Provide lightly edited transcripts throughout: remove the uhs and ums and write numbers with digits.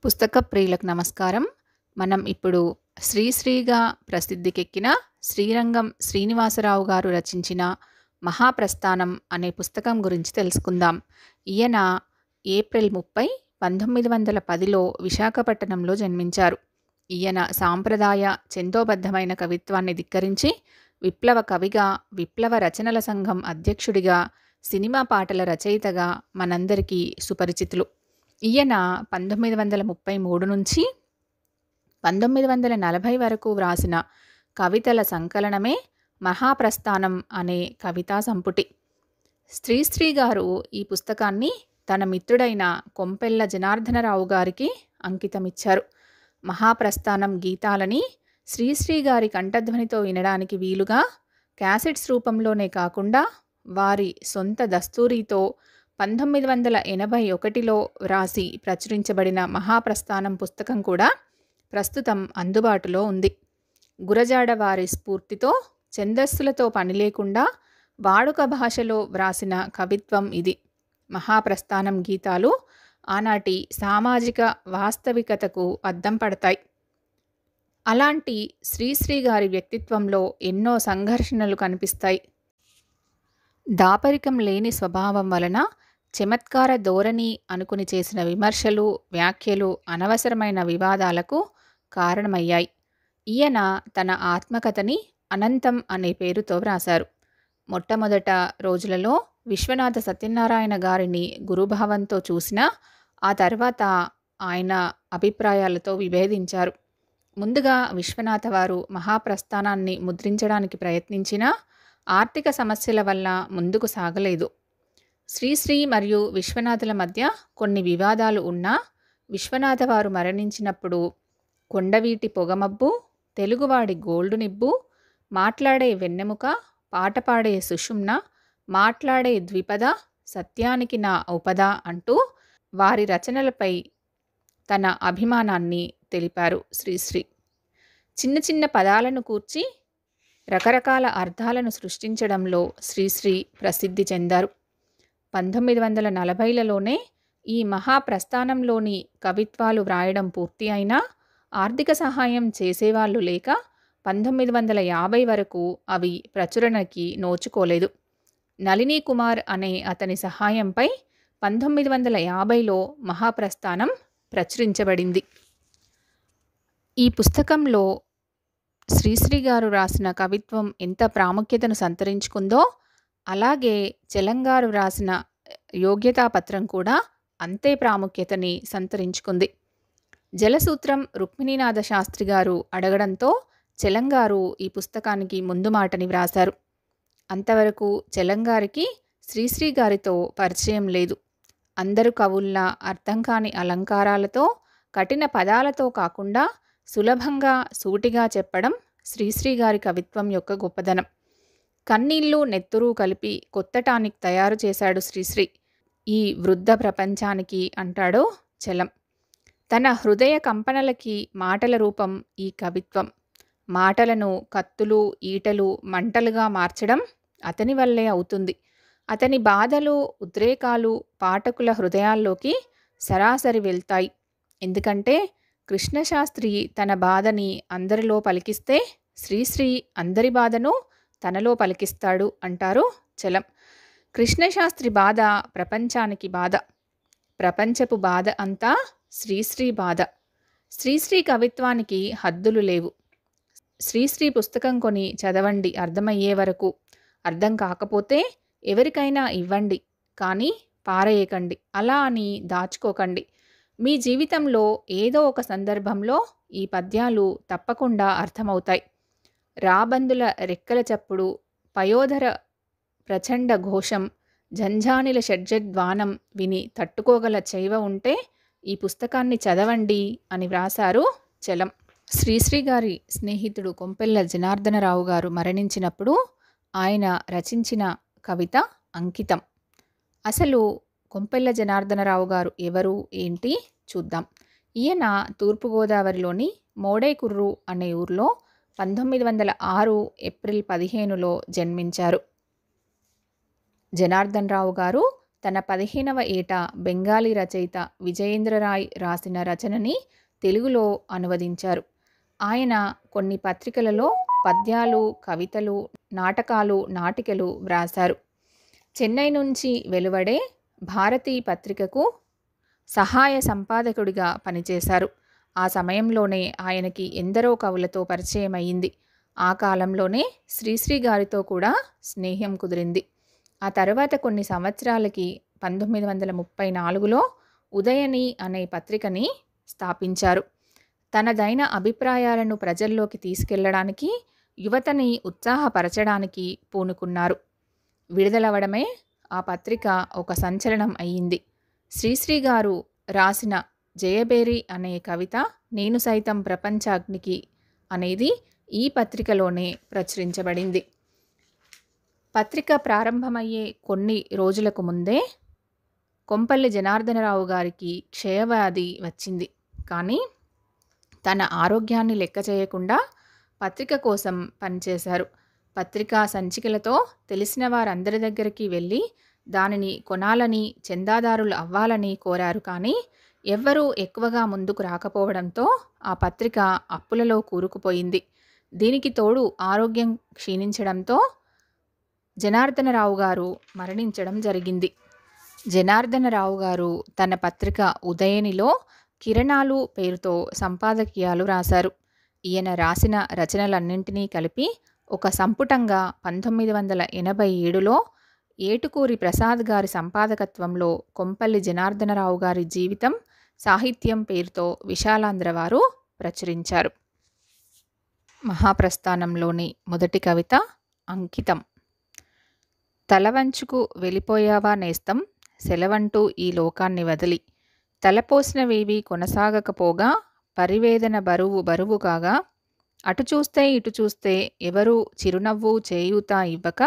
పుస్తక ప్రియులకు నమస్కారం. మనం ఇప్పుడు శ్రీశ్రీగా ప్రసిద్ధికెక్కిన శ్రీరంగం శ్రీనివాసరావు గారు రచించిన 'మహాప్రస్థానం' అనే పుస్తకం గురించి తెలుసుకుందాం. ఈయన ఏప్రిల్ 30, 1910లో విశాఖపట్టణంలో జన్మించారు. ఈయన సాంప్రదాయ ఛందోబద్ధమైన కవిత్వాన్ని ధిక్కరించి విప్లవ కవిగా, విప్లవ రచనల సంఘం అధ్యక్షుడిగా, సినిమా పాటల రచయితగా మనందరికీ సుపరిచితులు. ఈయన 1933 నుంచి 1940 వరకు వ్రాసిన కవితల సంకలనమే 'మహాప్రస్థానం' అనే కవితా సంపుటి. శ్రీశ్రీ గారు ఈ పుస్తకాన్ని తన మిత్రుడైన కొంపెల్ల జనార్దనరావు గారికి అంకితమిచ్చారు. 'మహాప్రస్థానం' గీతాలని శ్రీశ్రీ గారి కంఠధ్వనితో వినడానికి వీలుగా క్యాసెట్స్ రూపంలోనే కాకుండా వారి సొంత దస్తూరీతో 1981లో వ్రాసి ప్రచురించబడిన 'మహాప్రస్థానం' పుస్తకం కూడా ప్రస్తుతం అందుబాటులో ఉంది. గురజాడ వారి స్ఫూర్తితో ఛందస్సులతో పని లేకుండా వాడుక భాషలో వ్రాసిన కవిత్వం ఇది. 'మహాప్రస్థానం' గీతాలు ఆనాటి సామాజిక వాస్తవికతకు అద్దం పడతాయి. అలాంటి శ్రీశ్రీ గారి వ్యక్తిత్వంలో ఎన్నో సంఘర్షణలు కనిపిస్తాయి. దాపరికం లేని స్వభావం వలన చమత్కార ధోరణి అనుకుని చేసిన విమర్శలు, వ్యాఖ్యలు అనవసరమైన వివాదాలకు కారణమయ్యాయి. ఈయన తన ఆత్మకథని 'అనంతం' అనే పేరుతో వ్రాశారు. మొట్టమొదట రోజులలో విశ్వనాథ సత్యనారాయణ గారిని గురుభావంతో చూసినా ఆ తర్వాత ఆయన అభిప్రాయాలతో విభేదించారు. ముందుగా విశ్వనాథ వారు 'మహాప్రస్థానాన్ని' ముద్రించడానికి ప్రయత్నించినా ఆర్థిక సమస్యల వల్ల ముందుకు సాగలేదు. శ్రీశ్రీ మరియు విశ్వనాథుల మధ్య కొన్ని వివాదాలు ఉన్నా విశ్వనాథ వారు మరణించినప్పుడు కొండవీటి పొగమబ్బు, తెలుగువాడి గోల్డు నిబ్బు, మాట్లాడే వెన్నెముక, పాట పాడే సుషుమ్న, మాట్లాడే ద్విపద, సత్యానికి నా ఉపద అంటూ వారి రచనలపై తన అభిమానాన్ని తెలిపారు శ్రీశ్రీ. చిన్న చిన్న పదాలను కూర్చి రకరకాల అర్థాలను సృష్టించడంలో శ్రీశ్రీ ప్రసిద్ధి చెందారు. 1940లలోనే ఈ 'మహాప్రస్థానంలోని కవిత్వాలు వ్రాయడం పూర్తి అయినా ఆర్థిక సహాయం చేసేవాళ్ళు లేక 1950 వరకు అవి ప్రచురణకి నోచుకోలేదు. నళినీ కుమార్ అనే అతని సహాయంపై 1950లో 'మహాప్రస్థానం' ప్రచురించబడింది. ఈ పుస్తకంలో శ్రీశ్రీ గారు రాసిన కవిత్వం ఎంత ప్రాముఖ్యతను సంతరించుకుందో అలాగే చెలంగారు రాసిన యోగ్యతాపత్రం కూడా అంతే ప్రాముఖ్యతని సంతరించుకుంది. జలసూత్రం రుక్మిణీనాథ శాస్త్రి గారు అడగడంతో చెలంగారు ఈ పుస్తకానికి ముందు మాటని వ్రాశారు. అంతవరకు చెలంగారికి శ్రీశ్రీ గారితో పరిచయం లేదు. అందరు కవుల్లా అర్థం కాని అలంకారాలతో, కఠిన పదాలతో కాకుండా సులభంగా సూటిగా చెప్పడం శ్రీశ్రీ గారి కవిత్వం యొక్క గొప్పదనం. కన్నీళ్ళు నెత్తురు కలిపి కొత్త టానిక్ తయారు చేశాడు శ్రీశ్రీ ఈ వృద్ధ ప్రపంచానికి అంటాడు చలం. తన హృదయ కంపనలకి మాటల రూపం ఈ కవిత్వం. మాటలను కత్తులు, ఈటలు, మంటలుగా మార్చడం అతని వల్లే అవుతుంది. అతని బాధలు, ఉద్రేకాలు పాఠకుల హృదయాల్లోకి సరాసరి వెళ్తాయి. ఎందుకంటే కృష్ణశాస్త్రి తన బాధని అందరిలో పలికిస్తే శ్రీశ్రీ అందరి బాధను తనలో పలికిస్తాడు అంటారు చలం. కృష్ణశాస్త్రి బాధ ప్రపంచానికి బాధ, ప్రపంచపు బాధ అంతా శ్రీశ్రీ బాధ. శ్రీశ్రీ కవిత్వానికి హద్దులు లేవు. శ్రీశ్రీ పుస్తకం కొని చదవండి అర్థమయ్యే వరకు. అర్థం కాకపోతే ఎవరికైనా ఇవ్వండి, కానీ పారేయకండి, అలా అని దాచుకోకండి. మీ జీవితంలో ఏదో ఒక సందర్భంలో ఈ పద్యాలు తప్పకుండా అర్థమవుతాయి. రాబందుల రెక్కల చప్పుడు, పయోధర ప్రచండ ఘోషం, జంఝానిల షడ్జద్వానం విని తట్టుకోగల చైవ ఉంటే ఈ పుస్తకాన్ని చదవండి అని వ్రాశారు చలం. శ్రీశ్రీ గారి స్నేహితుడు కొంపెల్ల జనార్దనరావు గారు మరణించినప్పుడు ఆయన రచించిన కవిత 'అంకితం'. అసలు కొంపెల్ల జనార్దనరావు గారు ఎవరు ఏంటి చూద్దాం. ఈయన తూర్పుగోదావరిలోని మోడేకుర్రు అనే ఊర్లో 1906 ఏప్రిల్ 15లో జన్మించారు. జనార్దనరావు గారు తన 15వ ఏట బెంగాలీ రచయిత విజయేంద్రరాయ్ రాసిన రచనని తెలుగులో అనువదించారు. ఆయన కొన్ని పత్రికలలో పద్యాలు, కవితలు, నాటకాలు, నాటికలు వ్రాశారు. చెన్నై నుంచి వెలువడే భారతి పత్రికకు సహాయ సంపాదకుడిగా పనిచేశారు. ఆ సమయంలోనే ఆయనకి ఎందరో కవులతో పరిచయం అయ్యింది. ఆ కాలంలోనే శ్రీశ్రీ గారితో కూడా స్నేహం కుదిరింది. ఆ తర్వాత కొన్ని సంవత్సరాలకి 1934లో ఉదయని అనే పత్రికని స్థాపించారు. తనదైన అభిప్రాయాలను ప్రజల్లోకి తీసుకెళ్లడానికి, యువతని ఉత్సాహపరచడానికి పూనుకున్నారు. విడుదలవడమే ఆ పత్రిక ఒక సంచలనం అయ్యింది. శ్రీశ్రీ గారు రాసిన జయబేరి అనే కవిత నేను సైతం ప్రపంచాగ్నికి అనేది ఈ పత్రికలోనే ప్రచురించబడింది. పత్రిక ప్రారంభమయ్యే కొన్ని రోజులకు ముందే కొంపల్లి జనార్దనరావు గారికి క్షయవ్యాధి వచ్చింది. కానీ తన ఆరోగ్యాన్ని లెక్క చేయకుండా పత్రిక కోసం పనిచేశారు. పత్రికా సంచికలతో తెలిసిన వారందరి దగ్గరికి వెళ్ళి దానిని కొనాలని, చందాదారులు అవ్వాలని కోరారు. కానీ ఎవ్వరూ ఎక్కువగా ముందుకు రాకపోవడంతో ఆ పత్రిక అప్పులలో కూరుకుపోయింది. దీనికి తోడు ఆరోగ్యం క్షీణించడంతో జనార్దనరావు గారు మరణించడం జరిగింది. జనార్దనరావు గారు తన పత్రిక ఉదయనిలో కిరణాలు పేరుతో సంపాదకీయాలు రాశారు. ఈయన రాసిన రచనలన్నింటినీ కలిపి ఒక సంపుటంగా 1987లో ఏటుకూరి ప్రసాద్ గారి సంపాదకత్వంలో కొంపల్లి జనార్దనరావు గారి జీవితం, సాహిత్యం పేరుతో విశాలాంధ్ర వారు ప్రచురించారు. మహాప్రస్థానంలోని మొదటి కవిత అంకితం. తలవంచుకు వెళ్ళిపోయావా నేస్తం, సెలవంటూ ఈ లోకాన్ని వదిలి, తలపోసినవేవీ కొనసాగకపోగా, పరివేదన బరువు బరువు కాగా, అటు చూస్తే ఇటు చూస్తే ఎవరూ చిరునవ్వు చేయూత ఇవ్వక,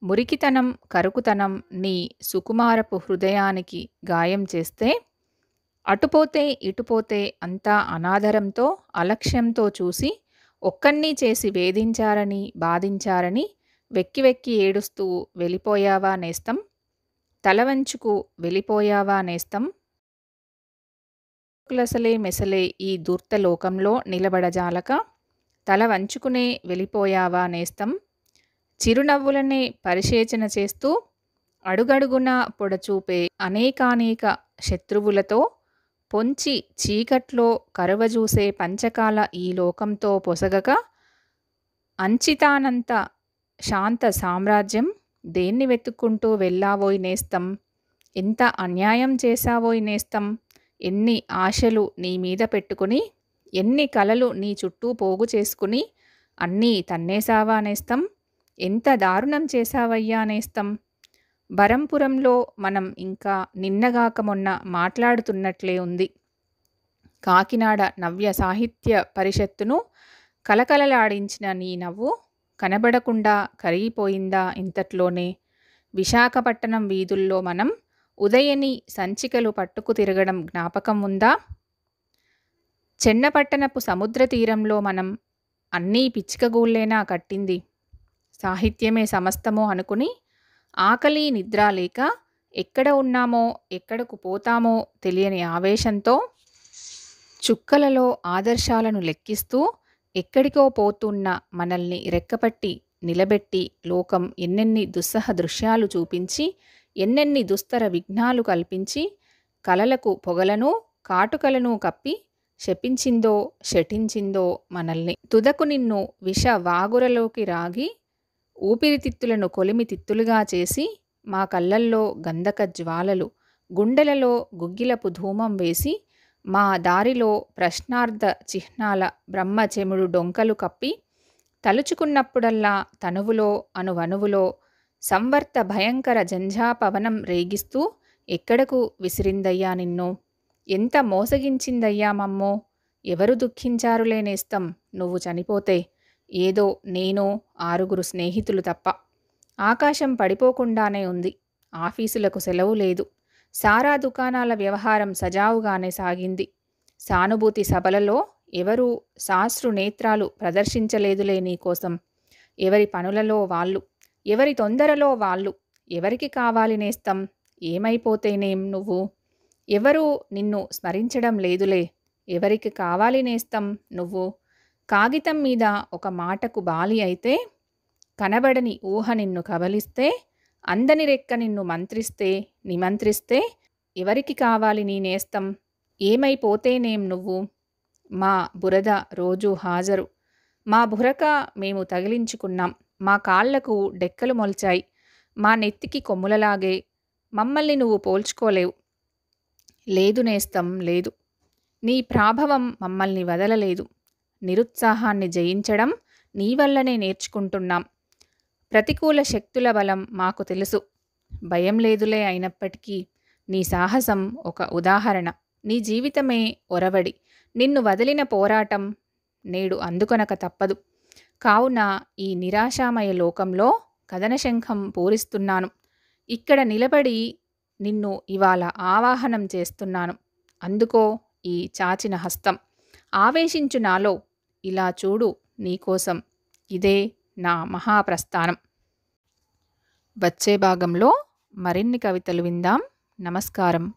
మురికితనం కరుకుతనం నీ సుకుమారపు హృదయానికి గాయం చేస్తే, అటుపోతే ఇటుపోతే అంతా అనాదరంతో అలక్ష్యంతో చూసి, ఒక్కణ్ణి చేసి వేధించారని బాధించారని వెక్కి వెక్కి ఏడుస్తూ వెళ్ళిపోయావా నేస్తం, తలవంచుకు వెళ్ళిపోయావా నేస్తం, కులసలే మెసలే ఈ ధూర్తలోకంలో నిలబడజాలక, తల వంచుకునే వెళ్ళిపోయావా నేస్తం, చిరునవ్వులనే పరిశేచన చేస్తూ అడుగడుగున పొడచూపే అనేకానేక శత్రువులతో పొంచి చీకట్లో కరువజూసే పంచకాల ఈ లోకంతో పొసగక, అంచితానంత శాంత సామ్రాజ్యం దేన్ని వెతుక్కుంటూ వెళ్ళావోయ్ నేస్తం, ఎంత అన్యాయం చేశావోయ్ నేస్తం, ఎన్ని ఆశలు నీ మీద పెట్టుకుని, ఎన్ని కలలు నీ చుట్టూ పోగు చేసుకుని అన్నీ తన్నేసావా నేస్తం, ఎంత దారుణం చేశావయ్యా నేస్తం. బరంపురంలో మనం ఇంకా నిన్నగాక మొన్న మాట్లాడుతున్నట్లే ఉంది. కాకినాడ నవ్య సాహిత్య పరిషత్తును కలకలలాడించిన నీ నవ్వు కనబడకుండా కరిగిపోయిందా ఇంతట్లోనే. విశాఖపట్టణం వీధుల్లో మనం ఉదయని సంచికలు పట్టుకు తిరగడం జ్ఞాపకం ఉందా? చెన్నపట్టణపు సముద్ర తీరంలో మనం అన్నీ పిచ్చికగూళ్ళేనా కట్టింది. సాహిత్యమే సమస్తమో అనుకుని ఆకలి నిద్ర లేక ఎక్కడ ఉన్నామో ఎక్కడకు పోతామో తెలియని ఆవేశంతో చుక్కలలో ఆదర్శాలను లెక్కిస్తూ ఎక్కడికో పోతున్న మనల్ని రెక్కపట్టి నిలబెట్టి లోకం ఎన్నెన్ని దుస్సహ దృశ్యాలు చూపించి, ఎన్నెన్ని దుస్తర విఘ్నాలు కల్పించి, కలలకు పొగలను కాటుకలను కప్పి శపించిందో శఠించిందో మనల్ని. తుదకు నిన్ను విష వాగురలోకి రాగి ఊపిరితిత్తులను కొలిమి తిత్తులుగా చేసి, మా కళ్ళల్లో గంధక జ్వాలలు, గుండెలలో గుగ్గిలపు ధూమం వేసి, మా దారిలో ప్రశ్నార్థ చిహ్నాల బ్రహ్మచెముడు డొంకలు కప్పి, తలుచుకున్నప్పుడల్లా తనువులో అనువనువులో సంవర్త భయంకర జంఝాపవనం రేగిస్తూ ఎక్కడకు విసిరిందయ్యా నిన్ను. ఎంత మోసగించిందయ్యా మమ్మో. ఎవరు దుఃఖించారులే నేస్తం నువ్వు చనిపోతే. ఏదో నేను 6 స్నేహితులు తప్ప. ఆకాశం పడిపోకుండానే ఉంది. ఆఫీసులకు సెలవు లేదు. సారా దుకాణాల వ్యవహారం సజావుగానే సాగింది. సానుభూతి సభలలో ఎవరూ శాస్త్రు నేత్రాలు ప్రదర్శించలేదులే నీకోసం. ఎవరి పనులలో వాళ్ళు, ఎవరి తొందరలో వాళ్ళు. ఎవరికి కావాలి నేస్తం ఏమైపోతేనేం నువ్వు? ఎవరూ నిన్ను స్మరించడం లేదులే. ఎవరికి కావాలి నేస్తం నువ్వు? కాగితం మీద ఒక మాటకు బాలి అయితే, కనబడని ఊహ నిన్ను కబలిస్తే, అందని రెక్క నిన్ను మంత్రిస్తే, నిమంత్రిస్తే, ఎవరికి కావాలి నీ నేస్తం? ఏమైపోతేనేం నువ్వు? మా బురద రోజూ హాజరు. మా బురక మేము తగిలించుకున్నాం. మా కాళ్లకు డెక్కలు మొలిచాయి. మా నెత్తికి కొమ్ములలాగే. మమ్మల్ని నువ్వు పోల్చుకోలేవు. లేదు నేస్తం లేదు. నీ ప్రాభవం మమ్మల్ని వదలలేదు. నిరుత్సాహాన్ని జయించడం నీ వల్లనే నేర్చుకుంటున్నాం. ప్రతికూల శక్తుల బలం మాకు తెలుసు. భయం లేదులే అయినప్పటికీ నీ సాహసం ఒక ఉదాహరణ. నీ జీవితమే ఒరవడి. నిన్ను వదిలిన పోరాటం నేడు అందుకొనక తప్పదు. కావున ఈ నిరాశామయ లోకంలో కదనశంఖం పూరిస్తున్నాను. ఇక్కడ నిలబడి నిన్ను ఇవాళ ఆవాహనం చేస్తున్నాను. అందుకో ఈ చాచిన హస్తం. ఆవేశించు నాలో. ఇలా చూడు నీకోసం. ఇదే నా మహాప్రస్థానం. వచ్చే భాగంలో మరిన్ని కవితలు విందాం. నమస్కారం.